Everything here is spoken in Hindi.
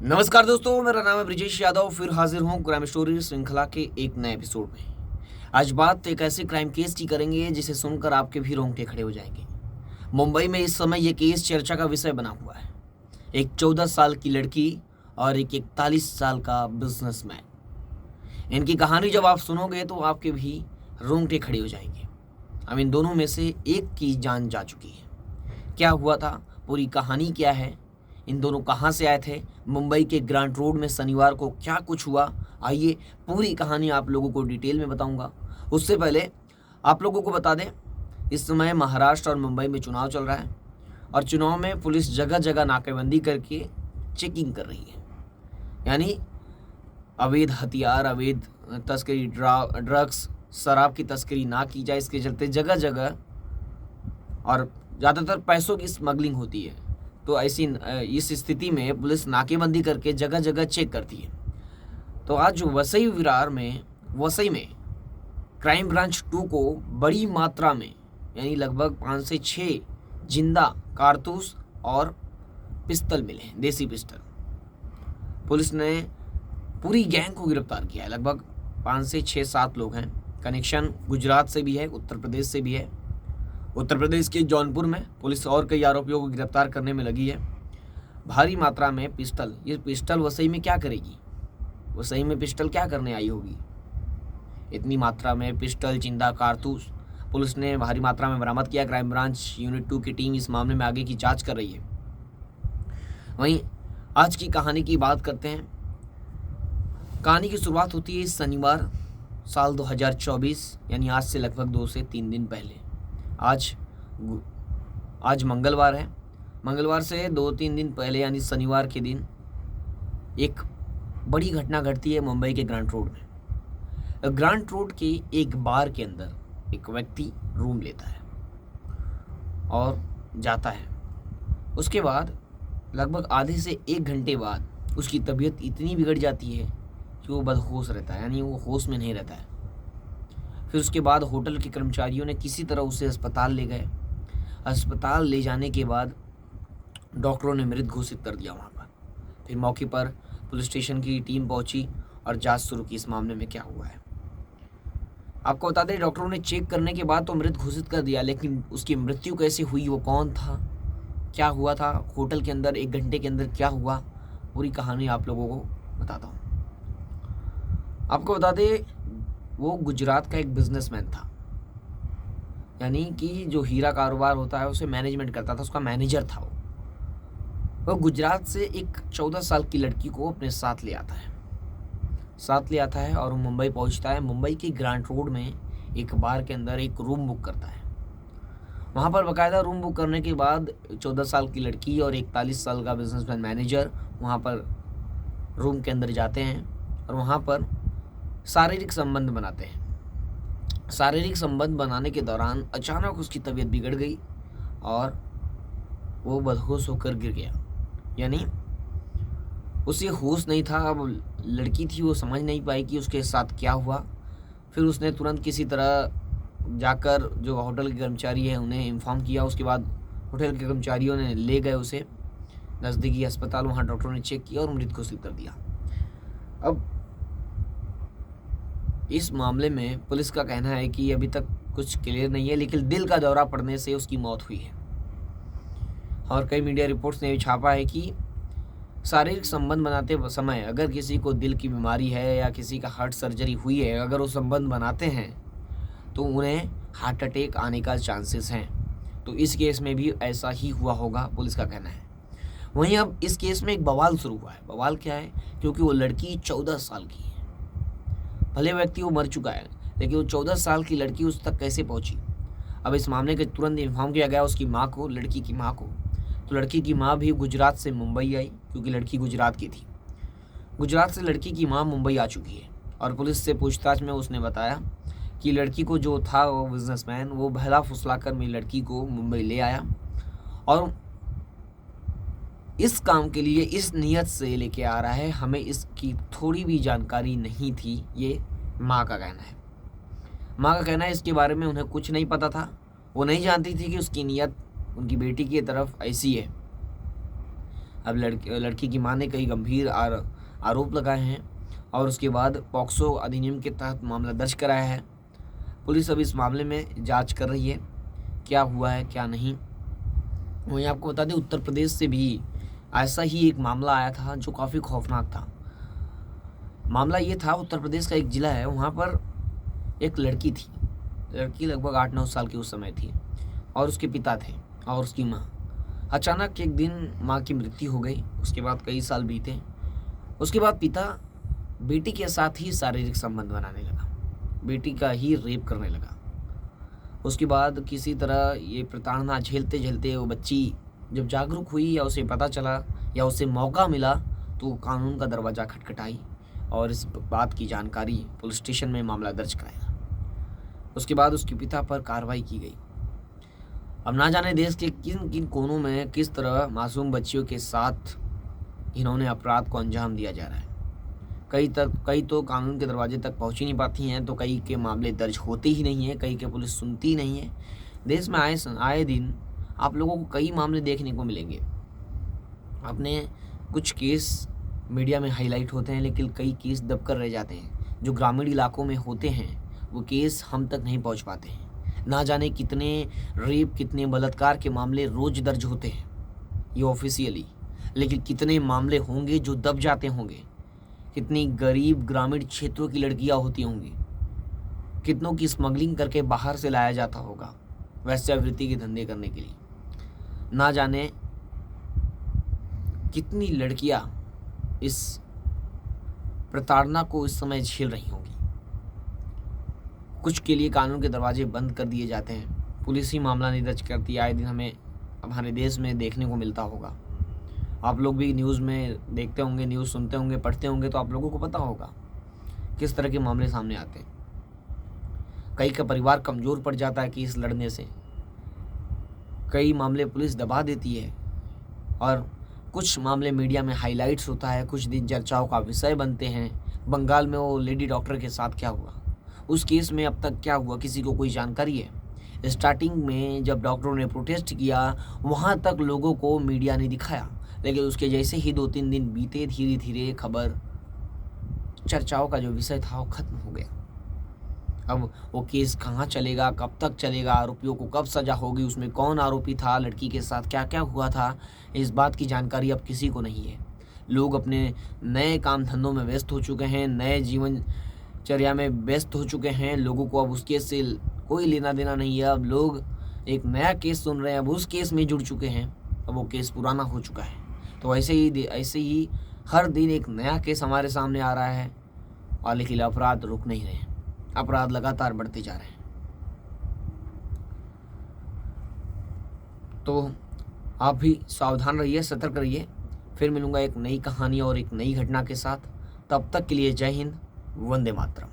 नमस्कार दोस्तों, मेरा नाम है ब्रिजेश यादव। फिर हाजिर हूँ क्राइम स्टोरी श्रृंखला के एक नए एपिसोड में। आज बात एक ऐसे क्राइम केस की करेंगे जिसे सुनकर आपके भी रोंगटे खड़े हो जाएंगे। मुंबई में इस समय यह केस चर्चा का विषय बना हुआ है। एक 14 साल की लड़की और एक 41 साल का बिजनेसमैन। इनकी कहानी जब आप सुनोगे तो आपके भी रोंगटे खड़े हो जाएंगे। अब इन दोनों में से एक की जान जा चुकी है। क्या हुआ था, पूरी कहानी क्या है, इन दोनों कहाँ से आए थे, मुंबई के ग्रांट रोड में शनिवार को क्या कुछ हुआ, आइए पूरी कहानी आप लोगों को डिटेल में बताऊंगा। उससे पहले आप लोगों को बता दें, इस समय महाराष्ट्र और मुंबई में चुनाव चल रहा है और चुनाव में पुलिस जगह जगह नाकेबंदी करके चेकिंग कर रही है। यानी अवैध हथियार, अवैध तस्करी, ड्रग्स, शराब की तस्करी ना की जाए, इसके चलते जगह जगह और ज़्यादातर पैसों की स्मगलिंग होती है। तो ऐसी इस स्थिति में पुलिस नाकेबंदी करके जगह जगह चेक करती है। तो आज वसई विरार में, वसई में क्राइम ब्रांच 2 को बड़ी मात्रा में यानी लगभग 5 से 6 जिंदा कारतूस और पिस्तल मिले हैं, देसी पिस्टल। पुलिस ने पूरी गैंग को गिरफ्तार किया है। लगभग 5 से 6-7 लोग हैं। कनेक्शन गुजरात से भी है, उत्तर प्रदेश से भी है। उत्तर प्रदेश के जौनपुर में पुलिस और कई आरोपियों को गिरफ्तार करने में लगी है। भारी मात्रा में पिस्टल। ये पिस्टल वसई में क्या करेगी? वसई में पिस्टल क्या करने आई होगी? इतनी मात्रा में पिस्टल, जिंदा कारतूस पुलिस ने भारी मात्रा में बरामद किया। क्राइम ब्रांच यूनिट 2 की टीम इस मामले में आगे की जांच कर रही है। वहीं आज की कहानी की बात करते हैं। कहानी की शुरुआत होती है शनिवार साल 2024, यानी आज से लगभग 2 से 3 दिन पहले। आज मंगलवार है। मंगलवार से 2-3 दिन पहले यानी शनिवार के दिन एक बड़ी घटना घटती है मुंबई के ग्रांट रोड में। ग्रांट रोड के एक बार के अंदर एक व्यक्ति रूम लेता है और जाता है। उसके बाद लगभग आधे से 1 घंटे बाद उसकी तबीयत इतनी बिगड़ जाती है कि वो बदहोश रहता है, यानी वो होश में नहीं रहता है। फिर उसके बाद होटल के कर्मचारियों ने किसी तरह उसे अस्पताल ले गए। अस्पताल ले जाने के बाद डॉक्टरों ने मृत घोषित कर दिया वहाँ पर। फिर मौके पर पुलिस स्टेशन की टीम पहुंची और जांच शुरू की इस मामले में क्या हुआ है। आपको बता दें, डॉक्टरों ने चेक करने के बाद तो मृत घोषित कर दिया, लेकिन उसकी मृत्यु कैसे हुई, वो कौन था, क्या हुआ था, होटल के अंदर 1 घंटे के अंदर क्या हुआ, पूरी कहानी आप लोगों को बताता हूँ। आपको बता दें, वो गुजरात का एक बिजनेसमैन था। यानी कि जो हीरा कारोबार होता है उसे मैनेजमेंट करता था, उसका मैनेजर था वो गुजरात से एक 14 साल की लड़की को अपने साथ ले आता है और वो मुंबई पहुंचता है। मुंबई के ग्रांट रोड में एक बार के अंदर एक रूम बुक करता है। वहाँ पर बाकायदा रूम बुक करने के बाद 14 साल की लड़की और 41 साल का बिजनेसमैन मैनेजर वहाँ पर रूम के अंदर जाते हैं और वहाँ पर शारीरिक संबंध बनाते हैं। शारीरिक संबंध बनाने के दौरान अचानक उसकी तबीयत बिगड़ गई और वो बदहोश होकर गिर गया। यानी उसे होश नहीं था। अब लड़की थी, वो समझ नहीं पाई कि उसके साथ क्या हुआ। फिर उसने तुरंत किसी तरह जाकर जो होटल के कर्मचारी हैं उन्हें इन्फॉर्म किया। उसके बाद होटल के कर्मचारियों ने ले गए उसे नज़दीकी अस्पताल। वहाँ डॉक्टरों ने चेक किया और मृत घोषित कर दिया। अब इस मामले में पुलिस का कहना है कि अभी तक कुछ क्लियर नहीं है, लेकिन दिल का दौरा पड़ने से उसकी मौत हुई है। और कई मीडिया रिपोर्ट्स ने भी छापा है कि शारीरिक संबंध बनाते समय अगर किसी को दिल की बीमारी है या किसी का हार्ट सर्जरी हुई है, अगर वो संबंध बनाते हैं तो उन्हें हार्ट अटैक आने का चांसेस हैं। तो इस केस में भी ऐसा ही हुआ होगा, पुलिस का कहना है। वहीं अब इस केस में एक बवाल शुरू हुआ है। बवाल क्या है? क्योंकि वो लड़की 14 साल की है। भले व्यक्ति वो मर चुका है, लेकिन वो 14 साल की लड़की उस तक कैसे पहुंची? अब इस मामले के तुरंत इन्फॉर्म किया गया उसकी माँ को, लड़की की माँ को। तो लड़की की माँ भी गुजरात से मुंबई आई, क्योंकि लड़की गुजरात की थी। गुजरात से लड़की की माँ मुंबई आ चुकी है और पुलिस से पूछताछ में उसने बताया कि लड़की को जो था वो बिजनेसमैन, वो बहला फुसला कर मेरी लड़की को मुंबई ले आया और इस काम के लिए इस नियत से लेके आ रहा है। हमें इसकी थोड़ी भी जानकारी नहीं थी, ये माँ का कहना है। माँ का कहना है इसके बारे में उन्हें कुछ नहीं पता था। वो नहीं जानती थी कि उसकी नियत उनकी बेटी की तरफ ऐसी है। अब लड़की की मां ने कई गंभीर आरोप लगाए हैं और उसके बाद पॉक्सो अधिनियम के तहत मामला दर्ज कराया है। पुलिस अब इस मामले में जांच कर रही है, क्या हुआ है क्या नहीं। वहीं आपको बता दें, उत्तर प्रदेश से भी ऐसा ही एक मामला आया था जो काफ़ी खौफनाक था। मामला ये था, उत्तर प्रदेश का एक ज़िला है, वहाँ पर एक लड़की थी। लड़की लगभग 8-9 साल की उस समय थी और उसके पिता थे और उसकी माँ। अचानक एक दिन माँ की मृत्यु हो गई। उसके बाद कई साल बीते। उसके बाद पिता बेटी के साथ ही शारीरिक संबंध बनाने लगा, बेटी का ही रेप करने लगा। उसके बाद किसी तरह ये प्रताड़ना झेलते झेलते वो बच्ची जब जागरूक हुई या उसे पता चला या उसे मौका मिला तो वो कानून का दरवाज़ा खटखटाई और इस बात की जानकारी पुलिस स्टेशन में मामला दर्ज कराया। उसके बाद उसके पिता पर कार्रवाई की गई। अब ना जाने देश के किन किन कोनों में किस तरह मासूम बच्चियों के साथ इन्होंने अपराध को अंजाम दिया जा रहा है। कई तो कानून के दरवाजे तक पहुंच ही नहीं पाती हैं, तो कई के मामले दर्ज होते ही नहीं हैं, कई के पुलिस सुनती ही नहीं है। देश में आए दिन आप लोगों को कई मामले देखने को मिलेंगे। आपने कुछ केस मीडिया में हाईलाइट होते हैं, लेकिन कई केस दबकर रह जाते हैं। जो ग्रामीण इलाकों में होते हैं वो केस हम तक नहीं पहुंच पाते हैं। ना जाने कितने रेप, कितने बलात्कार के मामले रोज दर्ज होते हैं ये ऑफिशियली, लेकिन कितने मामले होंगे जो दब जाते होंगे। कितनी गरीब ग्रामीण क्षेत्रों की लड़कियां होती होंगी, कितनों की स्मगलिंग करके बाहर से लाया जाता होगा वैश्यावृत्ति के धंधे करने के लिए। ना जाने कितनी लड़कियां इस प्रताड़ना को इस समय झेल रही होंगी। कुछ के लिए कानून के दरवाजे बंद कर दिए जाते हैं, पुलिस ही मामला नहीं दर्ज करती। आए दिन हमें हमारे देश में देखने को मिलता होगा। आप लोग भी न्यूज़ में देखते होंगे, न्यूज़ सुनते होंगे, पढ़ते होंगे, तो आप लोगों को पता होगा किस तरह के मामले सामने आते हैं। कई का परिवार कमज़ोर पड़ जाता है केस लड़ने से। कई मामले पुलिस दबा देती है और कुछ मामले मीडिया में हाईलाइट्स होता है, कुछ दिन चर्चाओं का विषय बनते हैं। बंगाल में वो लेडी डॉक्टर के साथ क्या हुआ, उस केस में अब तक क्या हुआ, किसी को कोई जानकारी है? स्टार्टिंग में जब डॉक्टरों ने प्रोटेस्ट किया वहाँ तक लोगों को मीडिया ने दिखाया, लेकिन उसके जैसे ही 2-3 दिन बीते, धीरे धीरे खबर, चर्चाओं का जो विषय था वो खत्म हो गया। अब वो केस कहाँ चलेगा, कब तक चलेगा, आरोपियों को कब सजा होगी, उसमें कौन आरोपी था, लड़की के साथ क्या क्या हुआ था, इस बात की जानकारी अब किसी को नहीं है। लोग अपने नए काम धंधों में व्यस्त हो चुके हैं, नए जीवनचर्या में व्यस्त हो चुके हैं। लोगों को अब उस केस से कोई लेना देना नहीं है। अब लोग एक नया केस सुन रहे हैं, अब उस केस में जुड़ चुके हैं, अब वो केस पुराना हो चुका है। तो ऐसे ही हर दिन एक नया केस हमारे सामने आ रहा है और लेकिन अपराध रुक नहीं रहे हैं, अपराध लगातार बढ़ते जा रहे हैं। तो आप भी सावधान रहिए, सतर्क रहिए। फिर मिलूंगा एक नई कहानी और एक नई घटना के साथ। तब तक के लिए जय हिंद, वंदे मातरम।